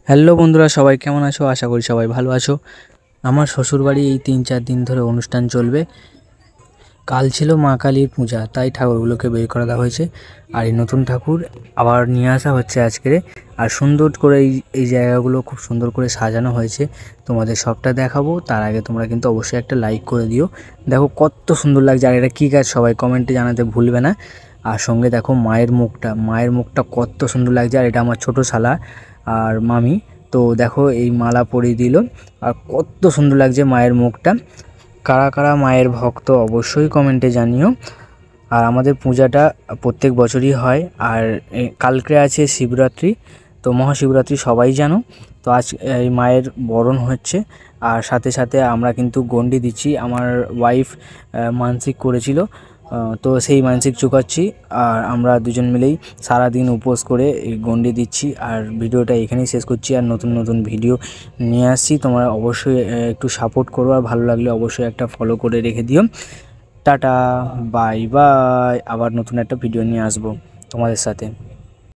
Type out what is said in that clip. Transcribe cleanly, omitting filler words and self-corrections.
Hello বন্ধুরা, সবাই কেমন আছো? আশা করি সবাই ভালো আছো। আমার শ্বশুরবাড়ি এই 3-4 দিন ধরে অনুষ্ঠান চলবে। কাল ছিল মা কালীর পূজা, তাই ঠাকুরগুলোকে বের করে দেওয়া হয়েছে। আর এই নতুন ঠাকুর আবার নিয়ে আসা হচ্ছে আজকে। আর সুন্দর করে এই জায়গাগুলো খুব সুন্দর করে সাজানো হয়েছে। তোমাদের সবটা দেখাবো, তার আগে তোমরা কিন্তু অবশ্যই একটা লাইক করে দিও। দেখো কত সুন্দর লাগছে, আর এটা কী গাছ সবাই কমেন্টে জানাতে ভুলবে না। আর সঙ্গে দেখো মায়ের মুখটা কত সুন্দর লাগছে। আর এটা আমার ছোটো শালা আর মামি। তো দেখো এই মালা পরিয়ে দিল, আর কত সুন্দর লাগছে মায়ের মুখটা। কারা কারা মায়ের ভক্ত অবশ্যই কমেন্টে জানিও। আর আমাদের পূজাটা প্রত্যেক বছরই হয়। আর কালকে আছে শিবরাত্রি, তো মহাশিবরাত্রি সবাই জানো। তো আজ এই মায়ের বরণ হচ্ছে, আর সাথে সাথে আমরা কিন্তু গণ্ডি দিচ্ছি। আমার ওয়াইফ মানসিক করেছিল, তো সেই মানসিক চুকাচ্ছি। আর আমরা দুজন মিলেই সারাদিন উপোস করে এই গণ্ডি দিচ্ছি। আর ভিডিওটা এখানেই শেষ করছি, আর নতুন নতুন ভিডিও নিয়ে আসছি। তোমরা অবশ্যই একটু সাপোর্ট করো, আর ভালো লাগলে অবশ্যই একটা ফলো করে রেখে দিও। Tata, bye bye. আবার নতুন একটা ভিডিও নিয়ে আসবো তোমাদের সাথে।